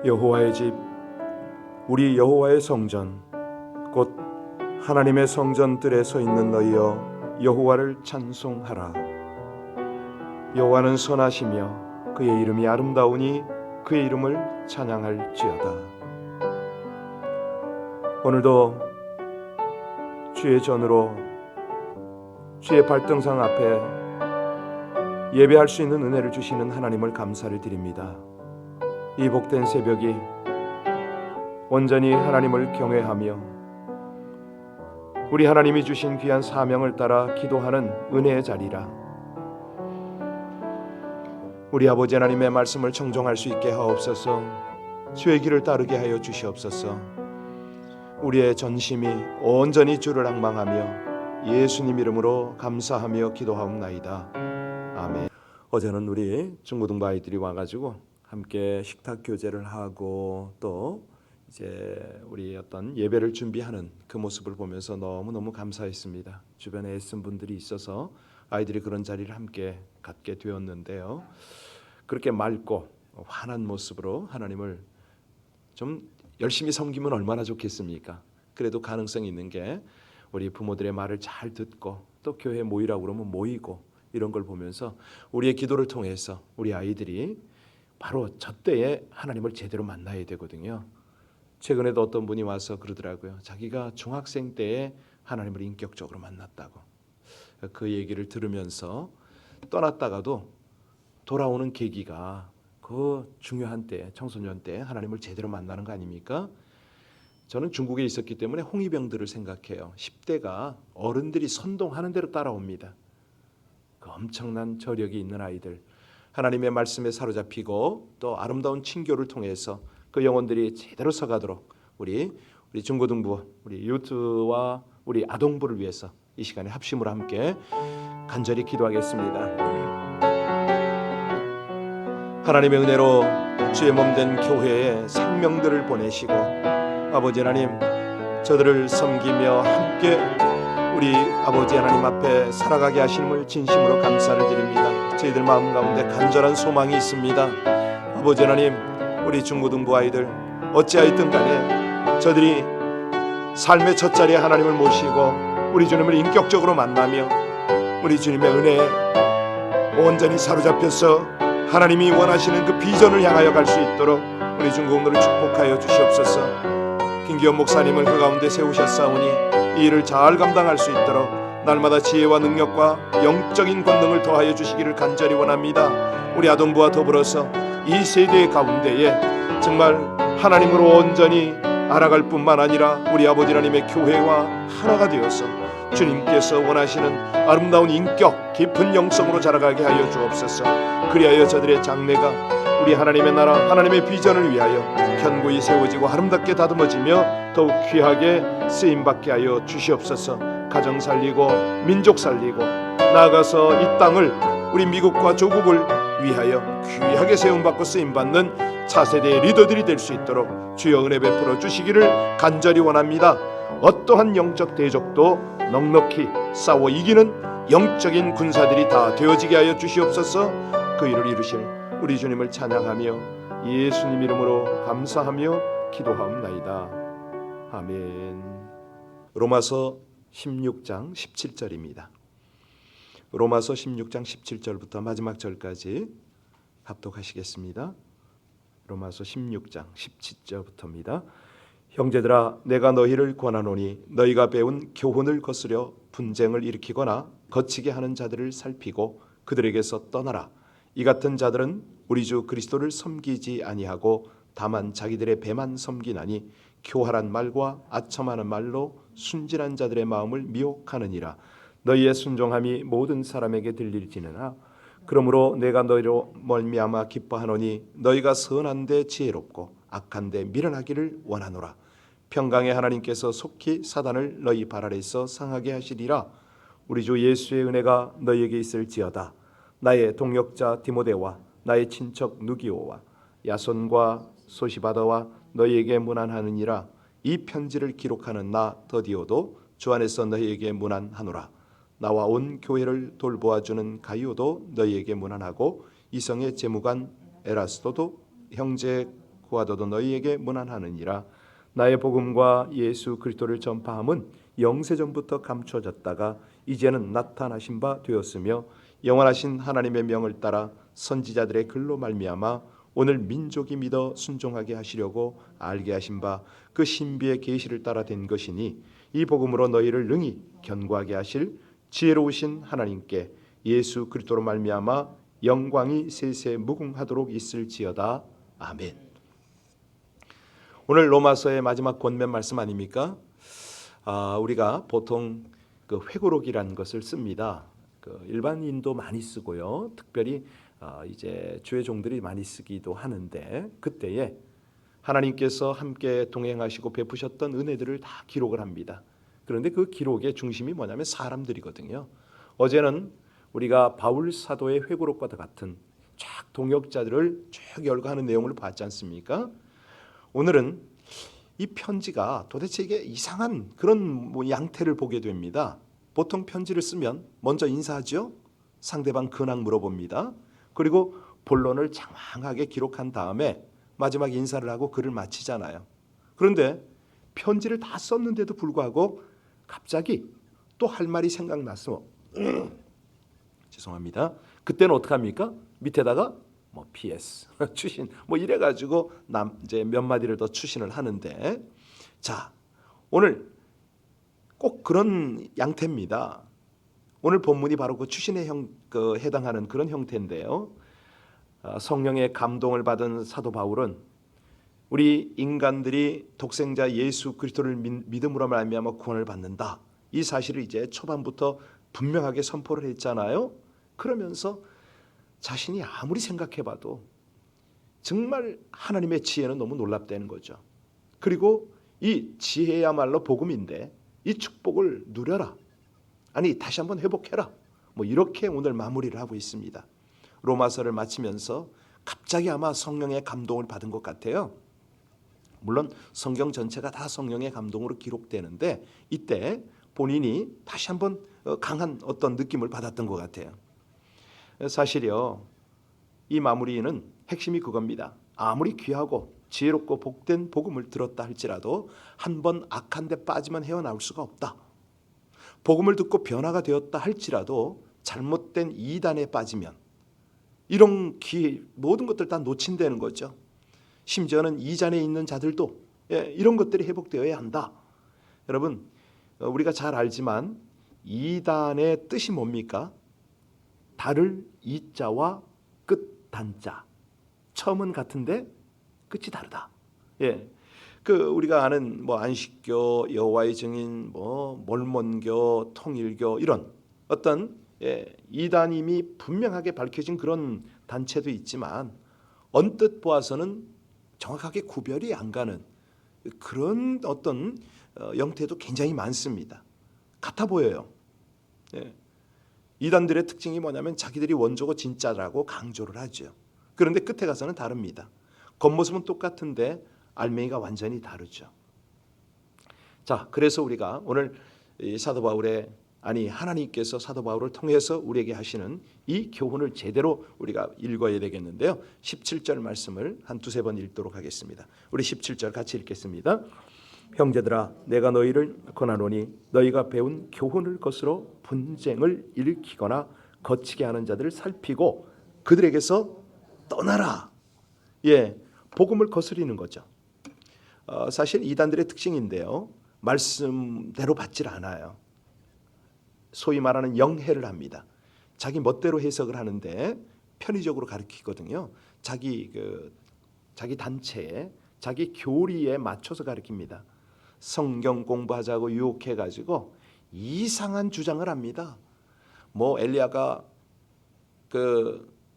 여호와의 집, 우리 여호와의 성전, 곧 하나님의 성전들에 서 있는 너희여 여호와를 찬송하라. 여호와는 선하시며 그의 이름이 아름다우니 그의 이름을 찬양할지어다. 오늘도 주의 전으로 주의 발등상 앞에 예배할 수 있는 은혜를 주시는 하나님을 감사를 드립니다. 이 복된 새벽이 온전히 하나님을 경외하며 우리 하나님이 주신 귀한 사명을 따라 기도하는 은혜의 자리라. 우리 아버지 하나님의 말씀을 청종할 수 있게 하옵소서. 주의 길을 따르게 하여 주시옵소서. 우리의 전심이 온전히 주를 앙망하며 예수님 이름으로 감사하며 기도하옵나이다. 아멘. 어제는 우리 중고등부 아이들이 와가지고 함께 식탁 교제를 하고 또 이제 우리 어떤 예배를 준비하는 그 모습을 보면서 너무너무 감사했습니다. 주변에 애쓴 분들이 있어서 아이들이 그런 자리를 함께 갖게 되었는데요. 그렇게 맑고 환한 모습으로 하나님을 좀 열심히 섬기면 얼마나 좋겠습니까? 그래도 가능성이 있는 게 우리 부모들의 말을 잘 듣고 또 교회에 모이라고 그러면 모이고 이런 걸 보면서 우리의 기도를 통해서 우리 아이들이 바로 저 때에 하나님을 제대로 만나야 되거든요. 최근에도 어떤 분이 와서 그러더라고요. 자기가 중학생 때에 하나님을 인격적으로 만났다고. 그 얘기를 들으면서 떠났다가도 돌아오는 계기가 그 중요한 때, 청소년 때 하나님을 제대로 만나는 거 아닙니까? 저는 중국에 있었기 때문에 홍위병들을 생각해요. 10대가 어른들이 선동하는 대로 따라옵니다. 그 엄청난 저력이 있는 아이들, 하나님의 말씀에 사로잡히고 또 아름다운 친교를 통해서 그 영혼들이 제대로 서가도록 우리 중고등부, 우리 유트와 우리 아동부를 위해서 이 시간에 합심으로 함께 간절히 기도하겠습니다. 하나님의 은혜로 주의 몸된 교회에 생명들을 보내시고 아버지 하나님 저들을 섬기며 함께 우리 아버지 하나님 앞에 살아가게 하심을 진심으로 감사를 드립니다. 저희들 마음 가운데 간절한 소망이 있습니다. 아버지 하나님 우리 중고등부 아이들 어찌하였든 간에 저들이 삶의 첫 자리에 하나님을 모시고 우리 주님을 인격적으로 만나며 우리 주님의 은혜에 온전히 사로잡혀서 하나님이 원하시는 그 비전을 향하여 갈 수 있도록 우리 중고등부를 축복하여 주시옵소서. 김기현 목사님을 그 가운데 세우셨사오니 이 일을 잘 감당할 수 있도록 날마다 지혜와 능력과 영적인 권능을 더하여 주시기를 간절히 원합니다. 우리 아동부와 더불어서 이 세대 가운데에 정말 하나님으로 온전히 알아갈 뿐만 아니라 우리 아버지 하나님의 교회와 하나가 되어서 주님께서 원하시는 아름다운 인격 깊은 영성으로 자라가게 하여 주옵소서. 그리하여 저들의 장래가 우리 하나님의 나라 하나님의 비전을 위하여 견고히 세워지고 아름답게 다듬어지며 더욱 귀하게 쓰임받게 하여 주시옵소서. 가정 살리고 민족 살리고 나아가서 이 땅을 우리 미국과 조국을 위하여 귀하게 세움받고 쓰임받는 차세대의 리더들이 될 수 있도록 주여 은혜 베풀어 주시기를 간절히 원합니다. 어떠한 영적 대적도 넉넉히 싸워 이기는 영적인 군사들이 다 되어지게 하여 주시옵소서. 그 일을 이루실 우리 주님을 찬양하며 예수님 이름으로 감사하며 기도하옵나이다. 아멘. 로마서 16장 17절입니다. 로마서 16장 17절부터 마지막 절까지 합독하시겠습니다. 로마서 16장 17절부터입니다. 형제들아 내가 너희를 권하노니 너희가 배운 교훈을 거스려 분쟁을 일으키거나 거치게 하는 자들을 살피고 그들에게서 떠나라. 이 같은 자들은 우리 주 그리스도를 섬기지 아니하고 다만 자기들의 배만 섬기나니 교활한 말과 아첨하는 말로 순진한 자들의 마음을 미혹하느니라. 너희의 순종함이 모든 사람에게 들릴지니라. 그러므로 내가 너희로 말미암아 기뻐하노니 너희가 선한데 지혜롭고 악한데 미련하기를 원하노라. 평강의 하나님께서 속히 사단을 너희 발 아래에서 상하게 하시리라. 우리 주 예수의 은혜가 너희에게 있을지어다. 나의 동역자 디모데와 나의 친척 누기오와 야손과 소시바더와 너희에게 문안하느니라. 이 편지를 기록하는 나 더디오도 주 안에서 너희에게 문안하노라. 나와 온 교회를 돌보아주는 가이오도 너희에게 문안하고 이성의 재무관 에라스도도 형제 후하도도 너희에게 문안하느니라. 나의 복음과 예수 그리스도를 전파함은 영세전부터 감춰졌다가 이제는 나타나신 바 되었으며 영원하신 하나님의 명을 따라 선지자들의 글로 말미암아 오늘 민족이 믿어 순종하게 하시려고 알게 하신 바 그 신비의 계시를 따라 된 것이니 이 복음으로 너희를 능히 견고하게 하실 지혜로우신 하나님께 예수 그리스도로 말미암아 영광이 세세 무궁하도록 있을지어다. 아멘. 오늘 로마서의 마지막 권면 말씀 아닙니까? 우리가 보통 그 회고록이라는 것을 씁니다. 일반인도 많이 쓰고요. 특별히 이제 주의 종들이 많이 쓰기도 하는데 그때에 하나님께서 함께 동행하시고 베푸셨던 은혜들을 다 기록을 합니다. 그런데 그 기록의 중심이 뭐냐면 사람들이거든요. 어제는 우리가 바울 사도의 회고록과 같은 쫙 동역자들을 쭉 열거하는 내용을 봤지 않습니까? 오늘은 이 편지가 도대체 이게 이상한 그런 양태를 보게 됩니다. 보통 편지를 쓰면 먼저 인사하죠. 상대방 근황 물어봅니다. 그리고 본론을 장황하게 기록한 다음에 마지막 인사를 하고 글을 마치잖아요. 그런데 편지를 다 썼는데도 불구하고 갑자기 또 할 말이 생각나서 죄송합니다. 그때는 어떻게 합니까? 밑에다가 PS 추신 이래가지고 이제 몇 마디를 더 추신을 하는데, 자 오늘 꼭 그런 양태입니다. 오늘 본문이 바로 그 추신에 해당하는 그런 형태인데요. 성령의 감동을 받은 사도 바울은 우리 인간들이 독생자 예수 그리스도를 믿음으로 말미암아 구원을 받는다, 이 사실을 이제 초반부터 분명하게 선포를 했잖아요. 그러면서 자신이 아무리 생각해봐도 정말 하나님의 지혜는 너무 놀랍다는 거죠. 그리고 이 지혜야말로 복음인데 이 축복을 누려라, 아니 다시 한번 회복해라, 이렇게 오늘 마무리를 하고 있습니다. 로마서를 마치면서 갑자기 아마 성령의 감동을 받은 것 같아요. 물론 성경 전체가 다 성령의 감동으로 기록되는데 이때 본인이 다시 한번 강한 어떤 느낌을 받았던 것 같아요. 사실요, 이 마무리는 핵심이 그겁니다. 아무리 귀하고 지혜롭고 복된 복음을 들었다 할지라도 한번 악한 데 빠지면 헤어나올 수가 없다. 복음을 듣고 변화가 되었다 할지라도 잘못된 이단에 빠지면 이런 모든 것들 다 놓친다는 거죠. 심지어는 이단에 있는 자들도 이런 것들이 회복되어야 한다. 여러분, 우리가 잘 알지만 이단의 뜻이 뭡니까? 달을 이자와 끝 단자. 처음은 같은데 끝이 다르다. 우리가 아는 안식교, 여호와의 증인, 몰몬교, 통일교 이런 어떤 이단임이 분명하게 밝혀진 그런 단체도 있지만 언뜻 보아서는 정확하게 구별이 안 가는 그런 어떤 형태도 굉장히 많습니다. 같아 보여요. 이단들의 특징이 뭐냐면 자기들이 원조고 진짜라고 강조를 하죠. 그런데 끝에 가서는 다릅니다. 겉모습은 똑같은데 알맹이가 완전히 다르죠. 자, 그래서 우리가 오늘 이 사도 바울의 하나님께서 사도 바울을 통해서 우리에게 하시는 이 교훈을 제대로 우리가 읽어야 되겠는데요. 17절 말씀을 한 두세 번 읽도록 하겠습니다. 우리 17절 같이 읽겠습니다. 형제들아, 내가 너희를 권하노니 너희가 배운 교훈을 거스러 분쟁을 일으키거나 거치게 하는 자들을 살피고 그들에게서 떠나라. 복음을 거스리는 거죠. 사실 이단들의 특징인데요, 말씀대로 받질 않아요. 소위 말하는 영해를 합니다. 자기 멋대로 해석을 하는데 편의적으로 가르치거든요. 자기 단체에, 자기 교리에 맞춰서 가르칩니다. 성경 공부하자고 유혹해가지고 이상한 주장을 합니다. 엘리야가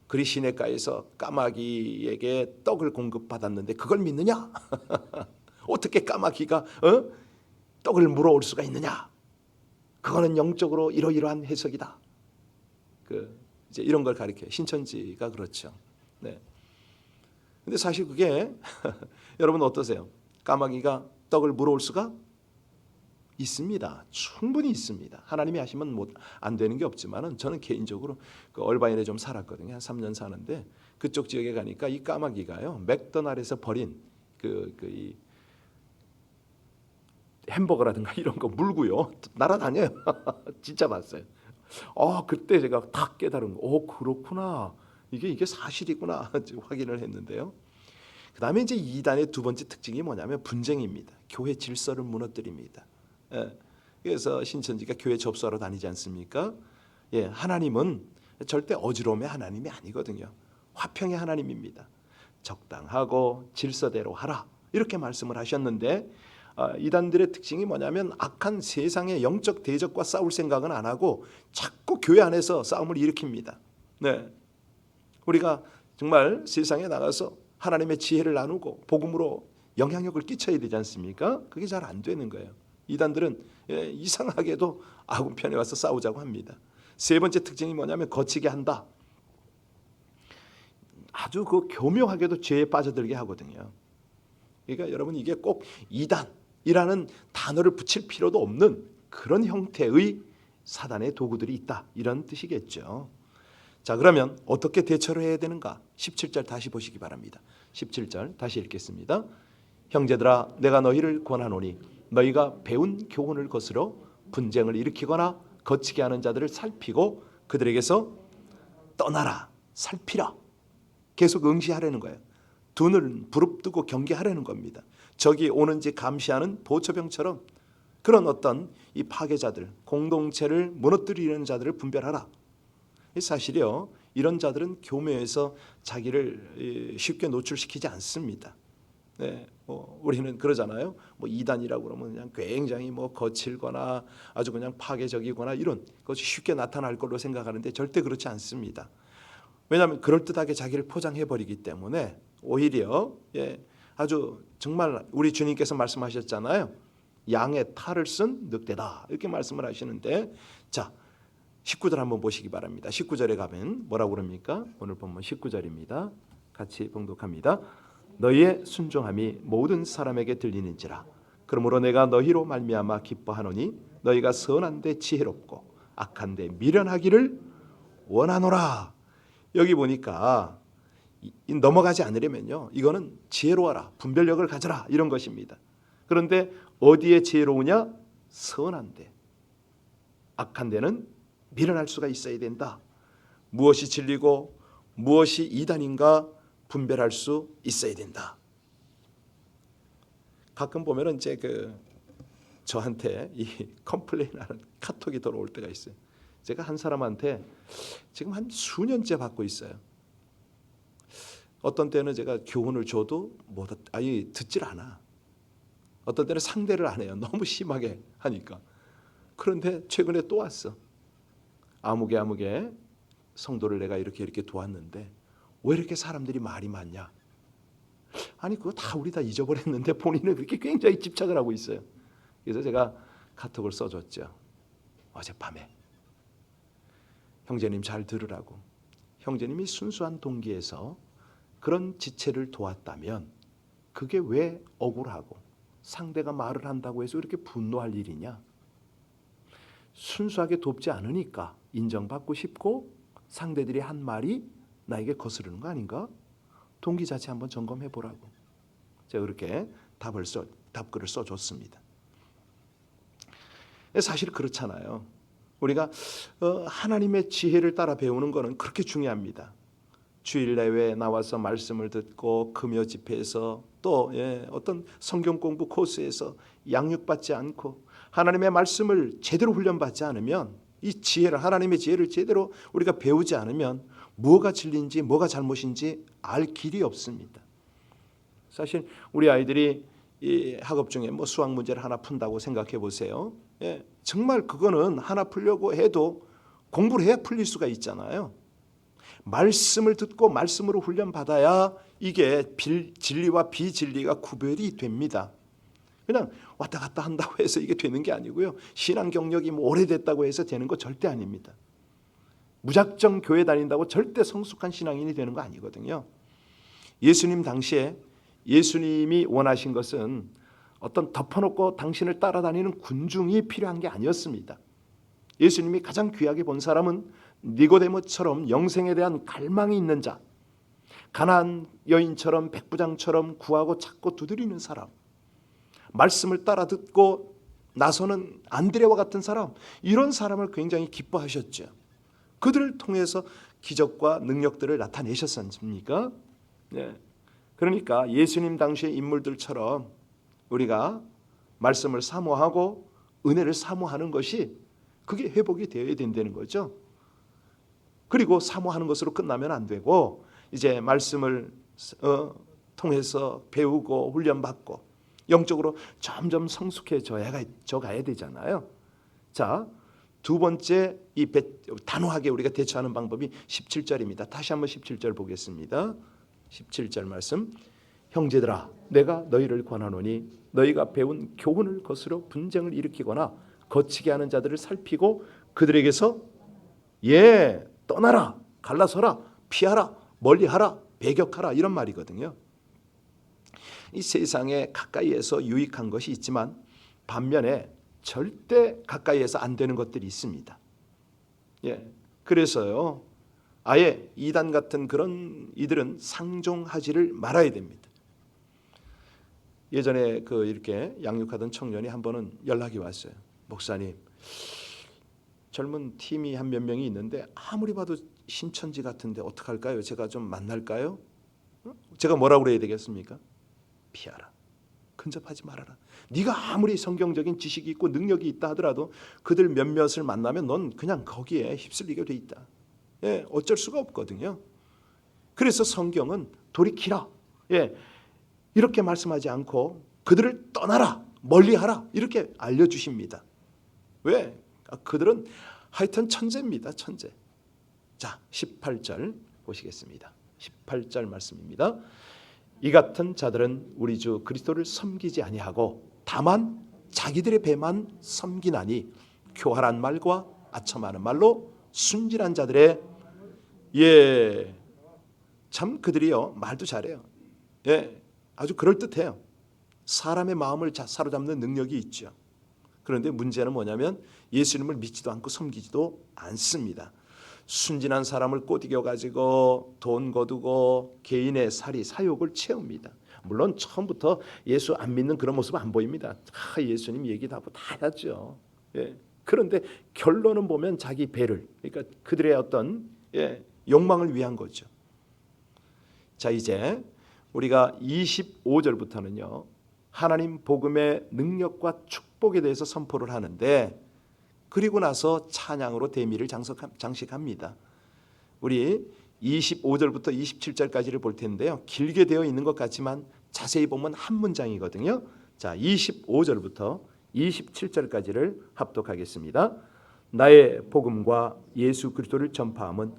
그리시네가에서 까마귀에게 떡을 공급받았는데 그걸 믿느냐? 어떻게 까마귀가 떡을 물어올 수가 있느냐? 그거는 영적으로 이러이러한 해석이다. 이제 이런 걸 가리켜요. 신천지가 그렇죠. 네. 근데 사실 그게 여러분 어떠세요? 까마귀가 떡을 물어올 수가 있습니다. 충분히 있습니다. 하나님이 하시면 안 되는 게 없지만은 저는 개인적으로 그 얼바인에 좀 살았거든요. 한 3년 사는데 그쪽 지역에 가니까 이 까마귀가요 맥도날드에서 버린 이 햄버거라든가 이런 거 물고요 날아다녀요. 진짜 봤어요. 그때 제가 딱 깨달은 그렇구나. 이게 사실이구나 확인을 했는데요. 그다음에 이제 이단의 두 번째 특징이 뭐냐면 분쟁입니다. 교회 질서를 무너뜨립니다. 그래서 신천지가 교회 접수하러 다니지 않습니까? 하나님은 절대 어지러움의 하나님이 아니거든요. 화평의 하나님입니다. 적당하고 질서대로 하라 이렇게 말씀을 하셨는데 이단들의 특징이 뭐냐면 악한 세상의 영적 대적과 싸울 생각은 안 하고 자꾸 교회 안에서 싸움을 일으킵니다. 우리가 정말 세상에 나가서 하나님의 지혜를 나누고 복음으로 영향력을 끼쳐야 되지 않습니까? 그게 잘 안 되는 거예요. 이단들은 이상하게도 아군 편에 와서 싸우자고 합니다. 세 번째 특징이 뭐냐면 거치게 한다. 아주 그 교묘하게도 죄에 빠져들게 하거든요. 그러니까 여러분 이게 꼭 이단이라는 단어를 붙일 필요도 없는 그런 형태의 사단의 도구들이 있다 이런 뜻이겠죠. 자, 그러면 어떻게 대처를 해야 되는가? 17절 다시 보시기 바랍니다. 17절 다시 읽겠습니다. 형제들아 내가 너희를 권하노니 너희가 배운 교훈을 거스러 분쟁을 일으키거나 거치게 하는 자들을 살피고 그들에게서 떠나라. 살피라. 계속 응시하라는 거예요. 두 눈을 부릅뜨고 경계하라는 겁니다. 적이 오는지 감시하는 보초병처럼 그런 어떤 이 파괴자들, 공동체를 무너뜨리는 자들을 분별하라. 사실이요, 이런 자들은 교묘에서 자기를 쉽게 노출시키지 않습니다. 우리는 그러잖아요. 이단이라고 그러면 그냥 굉장히 거칠거나 아주 그냥 파괴적이거나 이런 것이 쉽게 나타날 걸로 생각하는데 절대 그렇지 않습니다. 왜냐하면 그럴듯하게 자기를 포장해 버리기 때문에 오히려 아주 정말 우리 주님께서 말씀하셨잖아요. 양의 탈을 쓴 늑대다 이렇게 말씀을 하시는데, 자 19절 한번 보시기 바랍니다. 19절에 가면 뭐라고 그럽니까? 오늘 본문 19절입니다. 같이 봉독합니다. 너희의 순종함이 모든 사람에게 들리는지라. 그러므로 내가 너희로 말미암아 기뻐하노니 너희가 선한 데 지혜롭고 악한 데 미련하기를 원하노라. 여기 보니까 넘어가지 않으려면요, 이거는 지혜로워라, 분별력을 가져라 이런 것입니다. 그런데 어디에 지혜로우냐? 선한 데. 악한 데는 미련할 수가 있어야 된다. 무엇이 진리고 무엇이 이단인가 분별할 수 있어야 된다. 가끔 보면은 이제 저한테 이 컴플레인하는 카톡이 들어올 때가 있어요. 제가 한 사람한테 지금 한 수년째 받고 있어요. 어떤 때는 제가 교훈을 줘도 아예 듣질 않아. 어떤 때는 상대를 안 해요. 너무 심하게 하니까. 그런데 최근에 또 왔어. 아무개 성도를 내가 이렇게 도왔는데 왜 이렇게 사람들이 말이 많냐? 아니 그거 다 우리 다 잊어버렸는데 본인은 그렇게 굉장히 집착을 하고 있어요. 그래서 제가 카톡을 써줬죠. 어젯밤에 형제님 잘 들으라고. 형제님이 순수한 동기에서 그런 지체를 도왔다면 그게 왜 억울하고 상대가 말을 한다고 해서 이렇게 분노할 일이냐? 순수하게 돕지 않으니까 인정받고 싶고 상대들이 한 말이 나에게 거스르는 거 아닌가? 동기 자체 한번 점검해 보라고. 제가 그렇게 답글을 써줬습니다. 사실 그렇잖아요. 우리가 하나님의 지혜를 따라 배우는 것은 그렇게 중요합니다. 주일 내외에 나와서 말씀을 듣고 금요 집회에서 또 어떤 성경 공부 코스에서 양육받지 않고 하나님의 말씀을 제대로 훈련받지 않으면 이 지혜를, 하나님의 지혜를 제대로 우리가 배우지 않으면 뭐가 진리인지 뭐가 잘못인지 알 길이 없습니다. 사실 우리 아이들이 이 학업 중에 수학 문제를 하나 푼다고 생각해 보세요. 정말 그거는 하나 풀려고 해도 공부를 해야 풀릴 수가 있잖아요. 말씀을 듣고 말씀으로 훈련받아야 이게 진리와 비진리가 구별이 됩니다. 그냥 왔다 갔다 한다고 해서 이게 되는 게 아니고요. 신앙 경력이 오래됐다고 해서 되는 거 절대 아닙니다. 무작정 교회 다닌다고 절대 성숙한 신앙인이 되는 거 아니거든요. 예수님 당시에 예수님이 원하신 것은 어떤 덮어놓고 당신을 따라다니는 군중이 필요한 게 아니었습니다. 예수님이 가장 귀하게 본 사람은 니고데모처럼 영생에 대한 갈망이 있는 자, 가나안 여인처럼 백부장처럼 구하고 찾고 두드리는 사람, 말씀을 따라 듣고 나서는 안드레와 같은 사람, 이런 사람을 굉장히 기뻐하셨죠. 그들을 통해서 기적과 능력들을 나타내셨지 않습니까? 네. 그러니까 예수님 당시의 인물들처럼 우리가 말씀을 사모하고 은혜를 사모하는 것이 그게 회복이 되어야 된다는 거죠. 그리고 사모하는 것으로 끝나면 안 되고 이제 말씀을 통해서 배우고 훈련받고 영적으로 점점 성숙해져 가야 되잖아요. 자, 두 번째 이 단호하게 우리가 대처하는 방법이 17절입니다. 다시 한번 17절 보겠습니다. 17절 말씀. 형제들아, 내가 너희를 권하노니 너희가 배운 교훈을 거스러 분쟁을 일으키거나 거치게 하는 자들을 살피고 그들에게서 떠나라, 갈라서라, 피하라, 멀리하라, 배격하라, 이런 말이거든요. 이 세상에 가까이에서 유익한 것이 있지만 반면에 절대 가까이에서 안 되는 것들이 있습니다. 그래서요, 아예 이단 같은 그런 이들은 상종하지를 말아야 됩니다. 예전에 이렇게 양육하던 청년이 한 번은 연락이 왔어요. 목사님, 젊은 팀이 한 몇 명이 있는데 아무리 봐도 신천지 같은데 어떡할까요? 제가 좀 만날까요? 제가 뭐라고 그래야 되겠습니까? 피하라, 근접하지 말아라. 네가 아무리 성경적인 지식이 있고 능력이 있다 하더라도 그들 몇몇을 만나면 넌 그냥 거기에 휩쓸리게 돼 있다. 어쩔 수가 없거든요. 그래서 성경은 돌이키라, 이렇게 말씀하지 않고 그들을 떠나라, 멀리하라, 이렇게 알려주십니다. 왜? 그들은 하여튼 천재입니다. 천재. 자, 18절 보시겠습니다. 18절 말씀입니다. 이 같은 자들은 우리 주 그리스도를 섬기지 아니하고 다만 자기들의 배만 섬기나니 교활한 말과 아첨하는 말로 순진한 자들의 참 그들이요, 말도 잘해요. 아주 그럴듯해요. 사람의 마음을 사로잡는 능력이 있죠. 그런데 문제는 뭐냐면 예수님을 믿지도 않고 섬기지도 않습니다. 순진한 사람을 꼬드겨가지고 돈 거두고 개인의 사욕을 채웁니다. 물론 처음부터 예수 안 믿는 그런 모습 안 보입니다. 예수님 얘기도 하고 다 하죠. 그런데 결론은 보면 자기 배를, 그러니까 그들의 어떤 욕망을 위한 거죠. 자, 이제 우리가 25절부터는요, 하나님 복음의 능력과 축복에 대해서 선포를 하는데, 그리고 나서 찬양으로 대미를 장식합니다. 우리 25절부터 27절까지를 볼 텐데요, 길게 되어 있는 것 같지만 자세히 보면 한 문장이거든요. 자, 25절부터 27절까지를 합독하겠습니다. 나의 복음과 예수 그리스도를 전파함은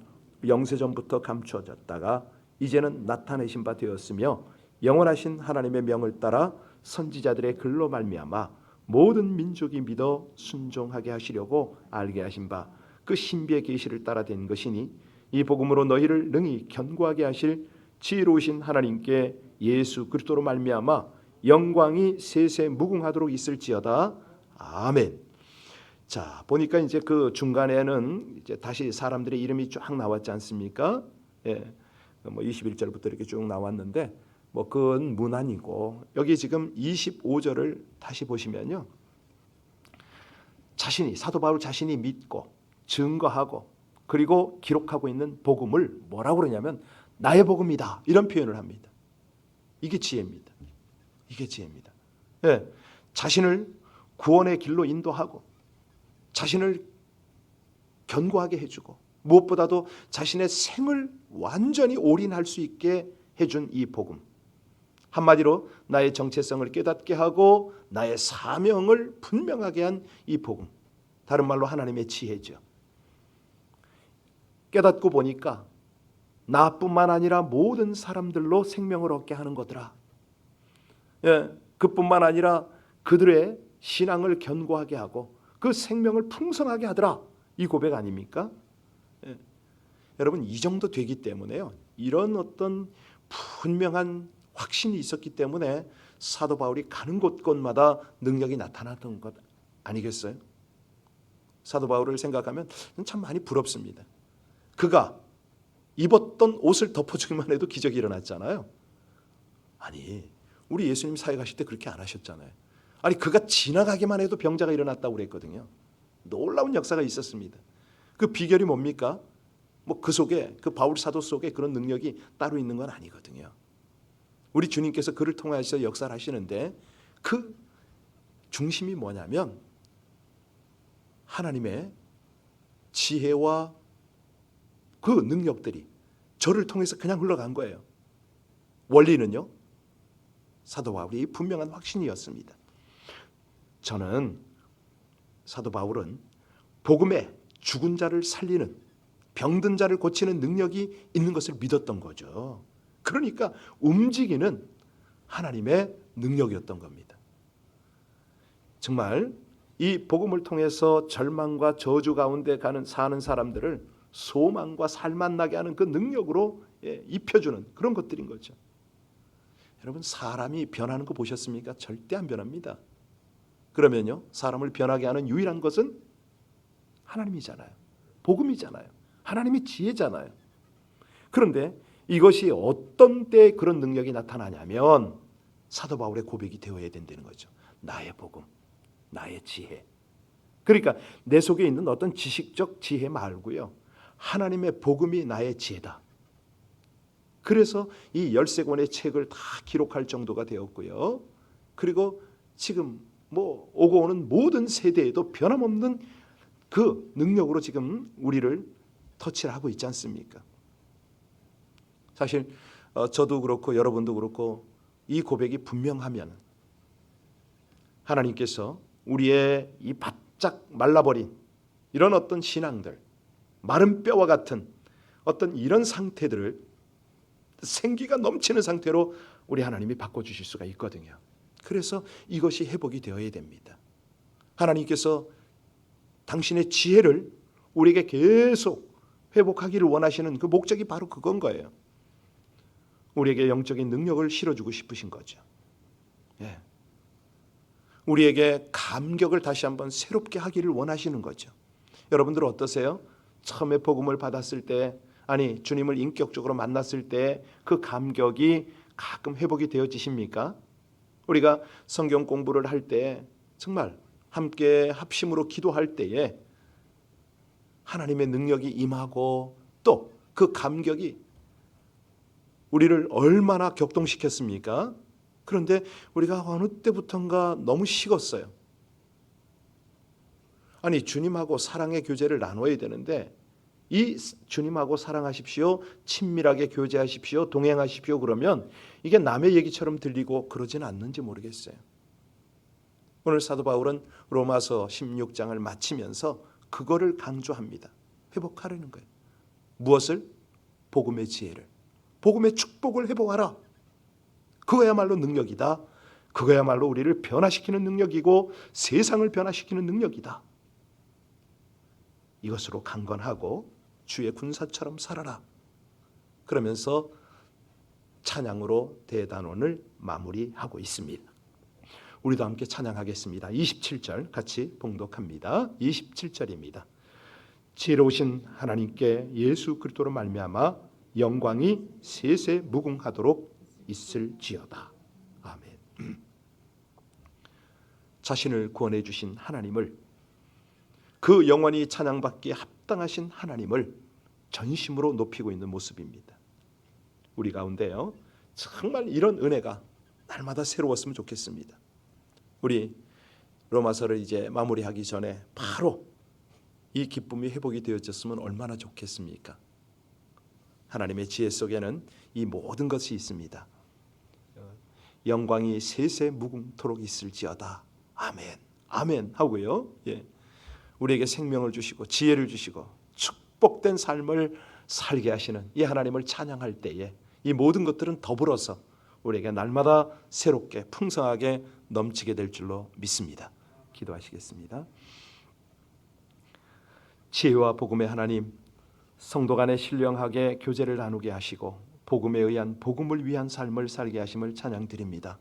영세전부터 감추어졌다가 이제는 나타내신 바 되었으며 영원하신 하나님의 명을 따라 선지자들의 글로 말미암아 모든 민족이 믿어 순종하게 하시려고 알게 하신 바 그 신비의 계시를 따라 된 것이니 이 복음으로 너희를 능히 견고하게 하실 지혜로우신 하나님께 예수 그리스도로 말미암아 영광이 세세 무궁하도록 있을지어다. 아멘. 자, 보니까 이제 그 중간에는 이제 다시 사람들의 이름이 쫙 나왔지 않습니까? 뭐 21절부터 이렇게 쭉 나왔는데 그건 문안이고, 여기 지금 25절을 다시 보시면요, 사도 바울 자신이 믿고 증거하고 그리고 기록하고 있는 복음을 뭐라고 그러냐면 나의 복음이다, 이런 표현을 합니다. 이게 지혜입니다. 이게 지혜입니다. 자신을 구원의 길로 인도하고 자신을 견고하게 해주고 무엇보다도 자신의 생을 완전히 올인할 수 있게 해준 이 복음, 한마디로 나의 정체성을 깨닫게 하고 나의 사명을 분명하게 한 이 복음, 다른 말로 하나님의 지혜죠. 깨닫고 보니까 나뿐만 아니라 모든 사람들로 생명을 얻게 하는 거더라. 그뿐만 아니라 그들의 신앙을 견고하게 하고 그 생명을 풍성하게 하더라. 이 고백 아닙니까? 여러분, 이 정도 되기 때문에요, 이런 어떤 분명한 확신이 있었기 때문에 사도 바울이 가는 곳곳마다 능력이 나타났던 것 아니겠어요? 사도 바울을 생각하면 참 많이 부럽습니다. 그가 입었던 옷을 덮어주기만 해도 기적이 일어났잖아요. 아니, 우리 예수님 사역하실 때 그렇게 안 하셨잖아요. 아니, 그가 지나가기만 해도 병자가 일어났다고 그랬거든요. 놀라운 역사가 있었습니다. 그 비결이 뭡니까? 뭐 그 속에, 그 바울 사도 속에 그런 능력이 따로 있는 건 아니거든요. 우리 주님께서 그를 통하셔서 역사를 하시는데 그 중심이 뭐냐면 하나님의 지혜와 그 능력들이 저를 통해서 그냥 흘러간 거예요. 원리는요, 사도 바울이 분명한 확신이었습니다. 저는 사도 바울은 복음에 죽은 자를 살리는, 병든 자를 고치는 능력이 있는 것을 믿었던 거죠. 그러니까 움직이는 하나님의 능력이었던 겁니다. 정말 이 복음을 통해서 절망과 저주 가운데 사는 사람들을 소망과 살만 나게 하는 그 능력으로 입혀주는 그런 것들인 거죠. 여러분, 사람이 변하는 거 보셨습니까? 절대 안 변합니다. 그러면요, 사람을 변하게 하는 유일한 것은 하나님이잖아요. 복음이잖아요. 하나님의 지혜잖아요. 그런데 이것이 어떤 때 그런 능력이 나타나냐면 사도 바울의 고백이 되어야 된다는 거죠. 나의 복음, 나의 지혜. 그러니까 내 속에 있는 어떤 지식적 지혜 말고요, 하나님의 복음이 나의 지혜다. 그래서 이 13권의 책을 다 기록할 정도가 되었고요. 그리고 지금 뭐 오고 오는 모든 세대에도 변함없는 그 능력으로 지금 우리를 터치를 하고 있지 않습니까? 사실 저도 그렇고 여러분도 그렇고 이 고백이 분명하면 하나님께서 우리의 이 바짝 말라버린 이런 어떤 신앙들, 마른 뼈와 같은 어떤 이런 상태들을 생기가 넘치는 상태로 우리 하나님이 바꿔주실 수가 있거든요. 그래서 이것이 회복이 되어야 됩니다. 하나님께서 당신의 지혜를 우리에게 계속 회복하기를 원하시는 그 목적이 바로 그건 거예요. 우리에게 영적인 능력을 실어주고 싶으신 거죠. 예. 우리에게 감격을 다시 한번 새롭게 하기를 원하시는 거죠. 여러분들 어떠세요? 처음에 복음을 받았을 때, 아니 주님을 인격적으로 만났을 때 그 감격이 가끔 회복이 되어지십니까? 우리가 성경 공부를 할 때 정말 함께 합심으로 기도할 때에 하나님의 능력이 임하고 또 그 감격이 우리를 얼마나 격동시켰습니까? 그런데 우리가 어느 때부턴가 너무 식었어요. 아니 주님하고 사랑의 교제를 나눠야 되는데 이 주님하고 사랑하십시오, 친밀하게 교제하십시오, 동행하십시오 그러면 이게 남의 얘기처럼 들리고 그러지는 않는지 모르겠어요. 오늘 사도 바울은 로마서 16장을 마치면서 그거를 강조합니다. 회복하려는 거예요. 무엇을? 복음의 지혜를, 복음의 축복을 회복하라. 그거야말로 능력이다. 그거야말로 우리를 변화시키는 능력이고 세상을 변화시키는 능력이다. 이것으로 강건하고 주의 군사처럼 살아라. 그러면서 찬양으로 대단원을 마무리하고 있습니다. 우리도 함께 찬양하겠습니다. 27절 같이 봉독합니다. 27절입니다. 지혜로우신 하나님께 예수 그리스도로 말미암아 영광이 세세 무궁하도록 있을지어다. 아멘. 자신을 구원해 주신 하나님을, 그 영원히 찬양받기에 합당하신 하나님을 전심으로 높이고 있는 모습입니다. 우리 가운데요, 정말 이런 은혜가 날마다 새로웠으면 좋겠습니다. 우리 로마서를 이제 마무리하기 전에 바로 이 기쁨이 회복이 되어졌으면 얼마나 좋겠습니까? 하나님의 지혜 속에는 이 모든 것이 있습니다. 영광이 세세 무궁토록 있을지어다. 아멘, 아멘 하고요. 예. 우리에게 생명을 주시고 지혜를 주시고 축복된 삶을 살게 하시는 이 하나님을 찬양할 때에 이 모든 것들은 더불어서 우리에게 날마다 새롭게 풍성하게 넘치게 될 줄로 믿습니다. 기도하시겠습니다. 지혜와 복음의 하나님, 성도 간에 신령하게 교제를 나누게 하시고 복음에 의한 복음을 위한 삶을 살게 하심을 찬양드립니다.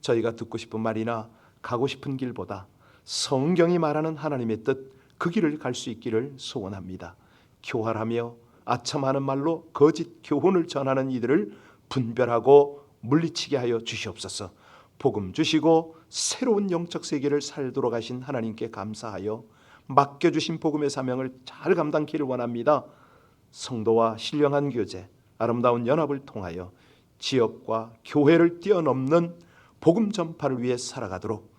저희가 듣고 싶은 말이나 가고 싶은 길보다 성경이 말하는 하나님의 뜻, 그 길을 갈 수 있기를 소원합니다. 교활하며 아첨하는 말로 거짓 교훈을 전하는 이들을 분별하고 물리치게 하여 주시옵소서. 복음 주시고 새로운 영적 세계를 살도록 하신 하나님께 감사하여 맡겨주신 복음의 사명을 잘 감당키를 원합니다. 성도와 신령한 교제, 아름다운 연합을 통하여 지역과 교회를 뛰어넘는 복음 전파를 위해 살아가도록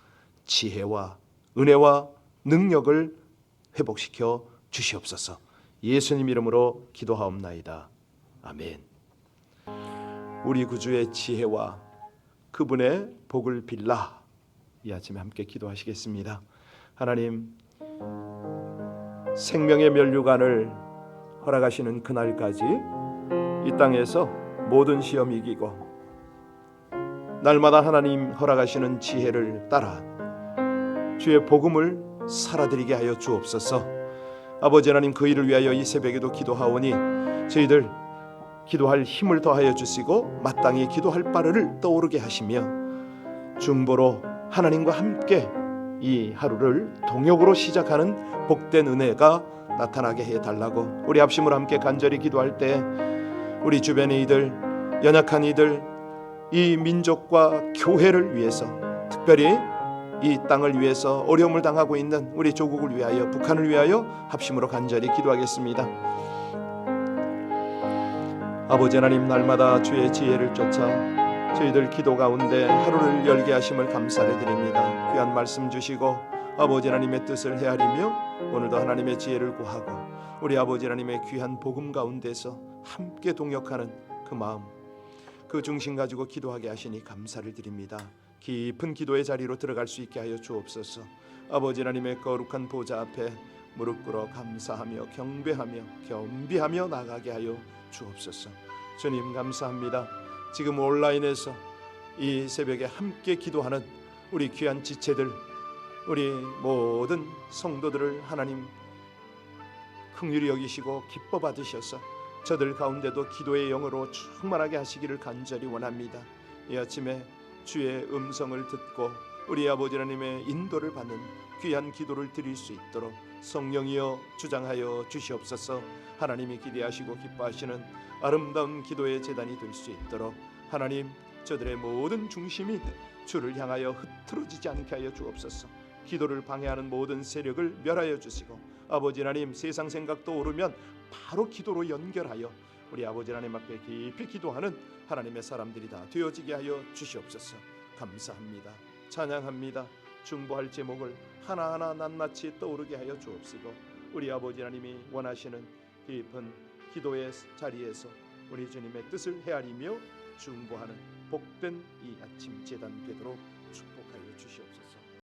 지혜와 은혜와 능력을 회복시켜 주시옵소서. 예수님 이름으로 기도하옵나이다. 아멘. 우리 구주의 지혜와 그분의 복을 빌라 이 아침에 함께 기도하시겠습니다. 하나님, 생명의 면류관을 허락하시는 그날까지 이 땅에서 모든 시험 이기고 날마다 하나님 허락하시는 지혜를 따라 주의 복음을 살아드리게 하여 주옵소서. 아버지 하나님, 그 일을 위하여 이 새벽에도 기도하오니 저희들 기도할 힘을 더하여 주시고 마땅히 기도할 바를 떠오르게 하시며 중보로 하나님과 함께 이 하루를 동역으로 시작하는 복된 은혜가 나타나게 해달라고 우리 합심으로 함께 간절히 기도할 때 우리 주변의 이들, 연약한 이들, 이 민족과 교회를 위해서, 특별히 이 땅을 위해서 어려움을 당하고 있는 우리 조국을 위하여, 북한을 위하여 합심으로 간절히 기도하겠습니다. 아버지 하나님, 날마다 주의 지혜를 쫓아 저희들 기도 가운데 하루를 열게 하심을 감사를 드립니다. 귀한 말씀 주시고 아버지 하나님의 뜻을 헤아리며 오늘도 하나님의 지혜를 구하고 우리 아버지 하나님의 귀한 복음 가운데서 함께 동역하는 그 마음, 그 중심 가지고 기도하게 하시니 감사를 드립니다. 깊은 기도의 자리로 들어갈 수 있게 하여 주옵소서. 아버지 하나님의 거룩한 보좌 앞에 무릎 꿇어 감사하며 경배하며 겸비하며 나가게 하여 주옵소서. 주님 감사합니다. 지금 온라인에서 이 새벽에 함께 기도하는 우리 귀한 지체들, 우리 모든 성도들을 하나님 긍휼히 여기시고 기뻐 받으셔서 저들 가운데도 기도의 영으로 충만하게 하시기를 간절히 원합니다. 이 아침에 주의 음성을 듣고 우리 아버지 하나님의 인도를 받는 귀한 기도를 드릴 수 있도록 성령이여 주장하여 주시옵소서. 하나님이 기대하시고 기뻐하시는 아름다운 기도의 제단이 될 수 있도록 하나님, 저들의 모든 중심이 주를 향하여 흐트러지지 않게 하여 주옵소서. 기도를 방해하는 모든 세력을 멸하여 주시고 아버지 하나님, 세상 생각도 오르면 바로 기도로 연결하여 우리 아버지 하나님 앞에 깊이 기도하는 하나님의 사람들이 다 되어지게 하여 주시옵소서. 감사합니다. 찬양합니다. 중보할 제목을 하나하나 낱낱이 떠오르게 하여 주옵시고 우리 아버지 하나님이 원하시는 깊은 기도의 자리에서 우리 주님의 뜻을 헤아리며 중보하는 복된 이 아침 제단 되도록 축복하여 주시옵소서.